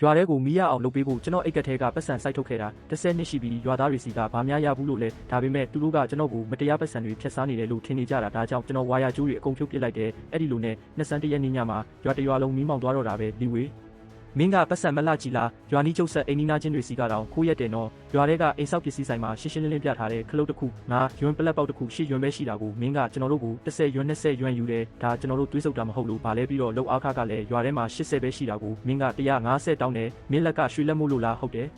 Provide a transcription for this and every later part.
ရွာထဲကိုမီးရအောင်လုပ်ပေးဖို့ကျွန်တော်အိတ်ကထဲကပတ်စံစိုက်ထုတ်ခဲ့တာ10နှစ်ရှိပြီးရွာသားတွေစီကဘာများရဘူးလို့လဲဒါပေမဲ့သူတို့ကကျွန်တော်ကိုမတရားပတ်စံတွေဖျက်စားနေတယ်လို့ထင်နေကြတာဒါကြောင့်ကျွန်တော်ဝါယာကျိုးတွေအကုန်ဖြုတ်ပစ်လိုက်တယ်အဲ့ဒီလိုနဲ့21ရက်နေ့ညမှာရွာတရွာလုံးမီးမောင်သွားတော့တာပဲလီဝေမင်းကပတ်စံမလှကြည့်လားရွာနီးကျုပ်ဆက်အိမ်နီးနားချင်းတွေစီကတော့ခိုးရက်တယ်နော်ရွာထဲကအိမ်ဆောက်ပစ္စည်းဆိုင်မှာရှင်းရှင်းလင်းလင်းပြထားတဲ့ခလုတ်တစ်ခုငါရွံပလက်ပေါက်တစ်ခုရှစ်ရွံပဲရှိတာကိုမင်းကကျွန်တော်တို့ကို10ရွံ20ရွံယူတယ်ဒါကျွန်တော်တို့တွေးဆုပ်တာမဟုတ်လို့ဗာလဲပြီးတော့လောက်အားခကလည်းရွာထဲမှာ80ပဲရှိတာကိုမင်းက150တောင်းတယ်မင်းလက်ကရွှေလက်မို့လို့လားဟုတ်တယ်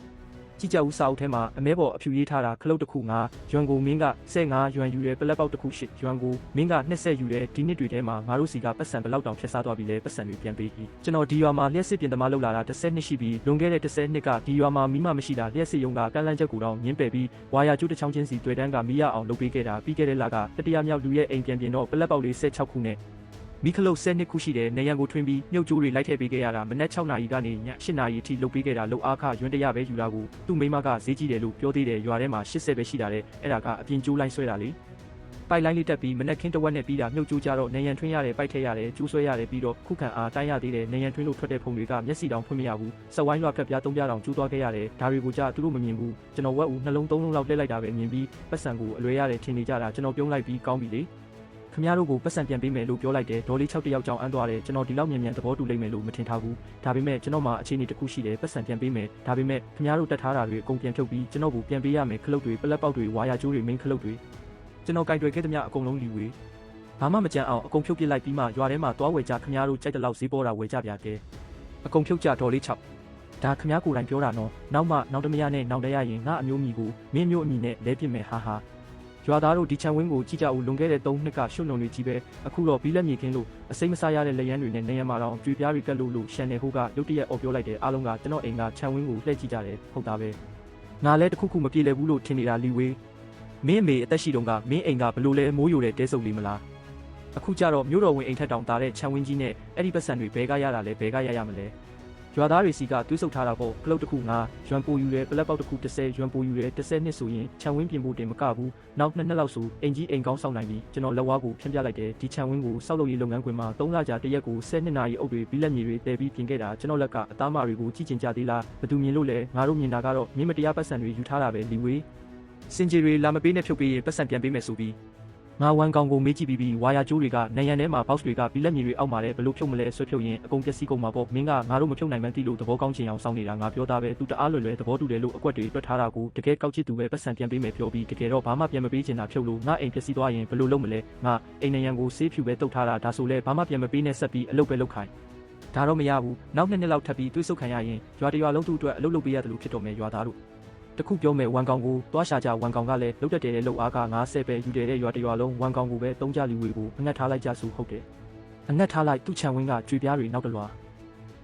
ကြည့်ကြဦးစာအုပ်ထဲမှာအမဲပေါ်အဖြူရေးထားတာခလုတ်တစ်ခုငါရွံကိုမင်းက15ရွံယူတယ်ပလက်ပေါက်တစ်ခု8ရွံကိုမင်းက20ယူတယ်ဒီနှစ်တွေထဲမှာငါတို့စီကပတ်စံဘလောက်တောင်ဖျက်စားသွားပြီလဲပတ်စံတွေပြန်ပေးပြီးကျွန်တော်ဒီရွာမှာလျှက်စစ်ပြင်သမားလောက်လာတာ10နှစ်ရှိပြီလွန်ခဲ့တဲ့10နှစ်ကဒီရွာမှာမီးမမရှိတာလျှက်စစ်ရုံကကန့်လန့်ချက်ကိုတော့ငင်းပယ်ပြီးဝါယာကျိုးတစ်ချောင်းချင်းစီတွေ့တန်းကမီးရအောင်လုပ်ပေးခဲ့တာပြီးခဲ့တဲ့လကတတိယမြောက်လူရဲ့အိမ်ပြန်ပြင်တော့ပလက်ပေါက်လေး16ခုနဲ့မီခလုတ်10ခုရှိတယ်နေရန်ကိုထွင်းပြီးမြုပ်ကျိုးတွေလိုက်ထည့်ပေးခဲ့ရတာမနက်6နာရီကနေည8နာရီအထိလုပ်ပေးခဲ့တာလောက်အားခရွံတရပဲယူတာကိုသူ့မိမကဈေးကြီးတယ်လို့ပြောသေးတယ်ရွာထဲမှာ80ပဲရှိတာတဲ့အဲ့ဒါကအပြင်ကျိုးလိုက်ဆွဲတာလေပိုက်လိုင်းလေးတက်ပြီးမနက်ခင်းတဝက်နဲ့ပြီးတာမြုပ်ကျိုးကြတော့နေရန်ထွင်းရတယ်ပိုက်ထည့်ရတယ်ကျိုးဆွဲရတယ်ပြီးတော့ခုခံအားတိုင်းရသေးတယ်နေရန်ထွင်းလို့ထွက်တဲ့ဖုံတွေကမျက်စိတောင်ဖွင့်မရဘူးစက်ဝိုင်းရွာဖြတ်ပြား3ပြားတောင်ကျိုးသွားခဲ့ရတယ်ဒါတွေကိုကြသူတို့မမြင်ဘူးကျွန်တော်ဝက်ဦးနှလုံး3လုံးလောက်လှည့်လိုက်တာပဲမြင်ပြီးပတ်စံကိုအလွဲရတယ်ထင်နေကြတာကျွန်တော်ပြုံးလိုက်ပြီးကောင်းပြီလေခင်ဗျားတို့ကိုပတ်စံပြန်ပေးမယ်လို့ပြောလိုက်တယ်ဒေါ်လေး6တယောက်ကြောင်အန်းသွားတယ်ကျွန်တော်ဒီလောက်မြန်မြန်သဘောတူလိမ့်မယ်လို့မထင်ထားဘူးဒါပေမဲ့ကျွန်တော်မှအခြေအနေတစ်ခုရှိတယ်ပတ်စံပြန်ပေးမယ်ဒါပေမဲ့ခင်ဗျားတို့တက်ထားတာတွေအကုန်ပြန်ဖြုတ်ပြီးကျွန်တော်ကိုပြန်ပေးရမယ်ခလုတ်တွေပလက်ပေါက်တွေဝါယာကျိုးတွေမင်းခလုတ်တွေကျွန်တော်ကင်တွယ်ခဲ့သမျှအကုန်လုံးလီဝေဘာမှမကြမ်းအောင်အကုန်ဖြုတ်ပစ်လိုက်ပြီးမှရွာထဲမှာသွားဝယ်ကြခင်ဗျားတို့ကြိုက်တဲ့လောက်ဈေးပေါ်တာဝယ်ကြပြတယ်အကုန်ဖြုတ်ကြဒေါ်လေး6ဒါခင်ဗျားကိုယ်တိုင်ပြောတာနော်နောက်တမရနဲ့နောက်တရရင်ငါအမျိုးမိကိုမင်းမျိုးအမိနဲ့လဲပစ်မယ်ဟာဟာရွာသားတို့ဒီချန်ဝင်းကိုကြည့်ကြဦးလွန်ခဲ့တဲ့3နှစ်ကရှုံလုံတွေကြီးပဲအခုတော့ဘီလက်မြေခင်းလို့အစိမ့်မစားရတဲ့လက်ရန်တွေနဲ့နေရမှာတော့ကြွေပြားတွေကတ်လို့ရှန်နယ်ဟိုကရုတ်တရက်အော်ပြောလိုက်တယ်အားလုံးကကျွန်တော်အိမ်ကချန်ဝင်းကိုလှည့်ကြည့်ကြတယ်ဟုတ်တာပဲငါလည်းတခုခုမပြေလည်ဘူးလို့ထင်နေတာလီဝေးမင်းအမေအသက်ရှိတုန်းကမင်းအိမ်ကဘလို့လဲမိုးယိုတဲ့တဲဆုပ်လေးမလားအခုကျတော့မြို့တော်ဝင်အိမ်ထက်တောင်တာတဲ့ချန်ဝင်းကြီးနဲ့အဲ့ဒီပတ်စံတွေဘဲကရတာလဲဘဲကရမလဲရွာသားတွေစီကတွေးဆုပ်ထားတာပေါ့ကလုတ်တစ်ခုငါရွံပိုယူရဲပလက်ပေါက်တစ်ခု10ရွံပိုယူရဲ10နှစ်ဆိုရင်ခြံဝင်းပြင်ဖို့တင်မကဘူးနောက်2နှစ်လောက်ဆိုအင်ကြီးအိမ်ကောင်းဆောက်နိုင်ပြီကျွန်တော်လက်ဝါးကိုဖြန့်ပြလိုက်တယ်ဒီခြံဝင်းကိုစောက်လုပ်ရေးလုပ်ငန်းခွင်မှာ3လကြာတရက်ကို10နာရီအုပ်တွေဘီလက်မြေတွေတည်ပြီးပြင်ခဲ့တာကျွန်တော်လက်ကအသားမတွေကိုကြည့်ချင်ကြသေးလားဘသူမြင်လို့လဲငါတို့မြင်တာကတော့မင်းမတရားပတ်စံတွေယူထားတာပဲလီဝေးစင်ကြီးတွေလာမပေးနဲ့ဖြုတ်ပေးရင်ပတ်စံပြန်ပေးမယ်ဆိုပြီးငါဝန်ကောင်ကိုမေးကြည့်ပြီးဝါယာကျိုးတွေကနိုင်ရန်ထဲမှာဘောက်စ်တွေကဘီလက်မြေတွေအောက်မှာလည်းဘလို့ဖြုတ်မလဲဆွဲဖြုတ်ရင်အကုန်ပျက်စီးကုန်မှာပေါ့မင်းကငါတို့မဖြုတ်နိုင်မှန်းသိလို့သဘောကောင်းချင်အောင်စောင့်နေတာငါပြောသားပဲသူတအားလွယ်လွယ်သဘောတူတယ်လို့အကွက်တွေတွက်ထားတာကိုတကယ်ကောက်ချစ်သူပဲပတ်စံပြန်ပေးမယ်ပြောပြီးတကယ်တော့ဘာမှပြန်မပေးချင်တာဖြုတ်လို့ငါအိမ်ပျက်စီးသွားရင်ဘလို့လုပ်မလဲငါအိမ်နိုင်ရန်ကိုဆေးဖြူပဲတုတ်ထားတာဒါဆိုလဲဘာမှပြန်မပေးနဲ့ဆက်ပြီးအလုပ်ပဲလုပ်ခိုင်းဒါတော့မရဘူးနောက်2နှစ်လောက်ထပ်ပြီးတွေးဆုပ်ခံရရင်ရွာတရွာလုံးသူ့အတွက်အလုပ်လုပ်ပေးရတယ်လို့ဖြစ်တော့မယ်ရွာသားတို့တခုပြောမယ်ဝန်ကောင်ကိုတွားရှာကြဝန်ကောင်ကလည်းလုတ်တက်တယ်တဲ့လုတ်အားက90ပဲယူတယ်တဲ့ရွာတရွာလုံးဝန်ကောင်ကိုပဲ3ကြလီဝေကိုအငတ်ထားလိုက်ကြဆိုဟုတ်တယ်အငတ်ထားလိုက်သူ့ခြံဝင်းကကြွေပြားတွေနောက်တလွာ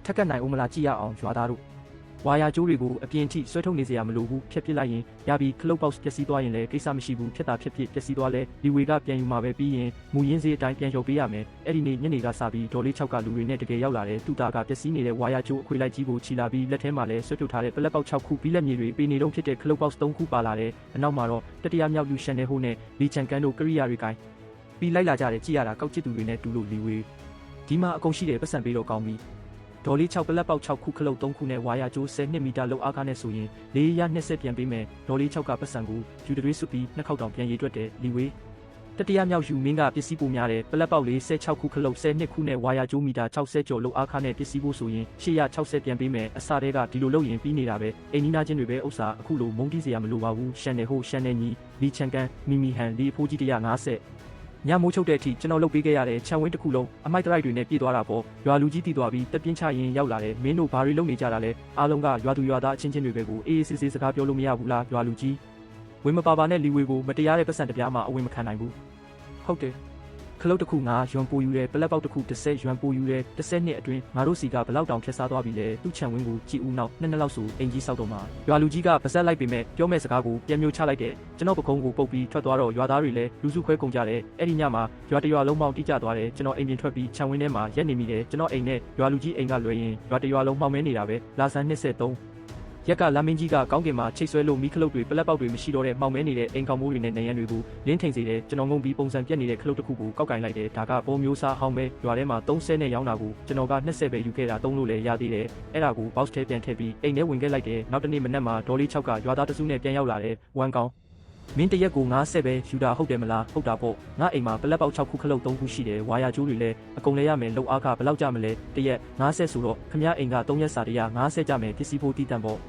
ထက်ကနိုင်ဦးမလားကြည့်ရအောင်ရွာသားတို့ဝါယာကျိုးတွေကိုအပြင်ထိဆွဲထုတ်နေစရာမလိုဘူးဖြက်ပစ်လိုက်ရင်ရပြီးခလုတ်ပေါက်ပျက်စီးသွားရင်လည်းကိစ္စမရှိဘူးဖြက်တာဖြက်ပျက်စီးသွားလဲလီဝေကပြန်ယူမှာပဲပြီးရင်မူရင်းစေးအတိုင်းပြန်ရုပ်ပေးရမယ်အဲ့ဒီနေ့ညနေကစပြီးဒေါ်လေး6ကလူတွေနဲ့တကယ်ရောက်လာတယ်သူ့သားကပျက်စီးနေတဲ့ဝါယာကျိုးအခွေလိုက်ကြီးကိုချီလာပြီးလက်ထဲမှာလည်းဆွဲထုတ်ထားတဲ့ပလက်ပေါက်6ခုပြီးလက်မြေတွေပေးနေတော့ဖြစ်တဲ့ခလုတ်ပေါက်3ခုပါလာတယ်အနောက်မှာတော့တတိယမြောက်လူရှန်နယ်ဟိုနဲ့လီချန်ကန်တို့ကရိယာတွေကိုင်းပြီးလိုက်လာကြတယ်ကြည့်ရတာကောက်ချစ်သူတွေနဲ့တူလို့လီဝေဒီမှာအကုန်ရှိတယ်ပတ်စံပေးတော့ကောင်းပြီဒေါ်လေး6ပလက်ပေါက်6ခုခလုတ်3ခုနဲ့ဝါယာကျိုး10မီတာလောက်အားကားနဲ့ဆိုရင်420ပြန်ပေးမယ်ဒေါ်လေး6ကပတ်စံကိုယူတရွေးစုပြီးနှစ်ခေါက်တောင်ပြန်ရေးတွက်တယ်လီဝေတတိယမြောက်ယူမင်းကပစ္စည်းပိုများတယ်ပလက်ပေါက်46ခုခလုတ်10ခုနဲ့ဝါယာကျိုးမီတာ60ကျော်လောက်အားကားနဲ့ပစ္စည်းပို့ဆိုရင်860ပြန်ပေးမယ်အစတဲကဒီလိုလုပ်ရင်ပြီးနေတာပဲအိမ်နီးနားချင်းတွေပဲဥစ္စာအခုလိုမုန်းတီးစရာမလိုပါဘူးရှန်နယ်ဟိုရှန်နယ်ညီလီချန်ကန်မီမီဟန်လီအဖိုးကြီး150ညမိုးချုပ်တဲ့အထိကျွန်တော်လုပ်ပေးခဲ့ရတဲ့ခြံဝင်းတစ်ခုလုံးအမိုက်တရိုက်တွေနဲ့ပြည့်သွားတာပေါ့ရွာလူကြီးတည်သွားပြီးတပြင်းချရင်ရောက်လာတယ်မင်းတို့ဘာတွေလုပ်နေကြတာလဲအားလုံးကရွာသူရွာသားအချင်းချင်းတွေပဲကိုအေးအေးဆေးဆေးစကားပြောလို့မရဘူးလားရွာလူကြီးဝင်မပါပါနဲ့လီဝေကိုမတရားတဲ့ပတ်စံတပြားမှအဝင်မခံနိုင်ဘူးဟုတ်တယ်ခလုတ်တစ်ခုငါရွံပိုယူတယ်ပလက်ပေါက်တစ်ခု10ရွံပိုယူတယ်10နှစ်အတွင်းငါတို့စီကဘလောက်တောင်ဖြတ်စားသွားပြီလဲသူ့ခြံဝင်းကိုကြည်ဦးနောက်2နှစ်လောက်ဆိုအင်ကြီးဆောက်တော့မှာရွာလူကြီးကပါဇက်လိုက်ပေမဲ့ပြောမဲ့စကားကိုပြန်မျိုးချလိုက်တယ်ကျွန်တော်ပကုံးကိုပုတ်ပြီးထွက်သွားတော့ရွာသားတွေလည်းလူစုခွဲကုန်ကြတယ်အဲ့ဒီညမှာရွာတရွာလုံးမောင်းတိကျသွားတယ်ကျွန်တော်အိမ်ပြင်ထွက်ပြီးခြံဝင်းထဲမှာရက်နေမိတယ်ကျွန်တော်အိမ်နဲ့ရွာလူကြီးအိမ်ကလွယ်ရင်ရွာတရွာလုံးမှောင်မဲနေတာပဲလာဆန်း23 ရက်ကလာမင်းကြီးကကောင်းကင်မှာချိတ်ဆွဲလို့မီးခလုတ်တွေပလက်ပေါက်တွေမရှိတော့တဲ့မှောင်မဲနေတဲ့အိမ်ကောင်မိုးတွေနဲ့နရံတွေကိုလင်းထိန်စေတယ်ကျွန်တော်ငုံပြီးပုံစံပြက်နေတဲ့ခလုတ်တစ်ခုကိုကောက်ကင်လိုက်တယ်ဒါကပုံမျိုးစားဟောင်းပဲရွာထဲမှာ30နဲ့ရောင်းတာကိုကျွန်တော်က20ပဲယူခဲ့တာသုံးလို့လည်းရသေးတယ်အဲ့ဒါကို box ထဲပြန်ထည့်ပြီးအိမ်ထဲဝင်ခဲ့လိုက်တယ်နောက်တနေ့မနက်မှာဒေါ်လေး6ကရွာသားတစုနဲ့ပြန်ရောက်လာတယ်ဝမ်ကောင်မင်းတရက်ကို90ပဲယူတာဟုတ်တယ်မလားဟုတ်တာပေါ့ငါအိမ်မှာပလက်ပေါက်6ခုခလုတ်3ခုရှိတယ်ဝါယာကျိုးတွေလည်းအကုန်လဲရမယ်လောက်အားကဘယ်လောက်ကြမလဲတရက်90ဆိုတော့ခမရအိမ်က3ရက်စာတရ90ကြမယ်ပစ္စည်းဖို့တည်တံ့ပေါ့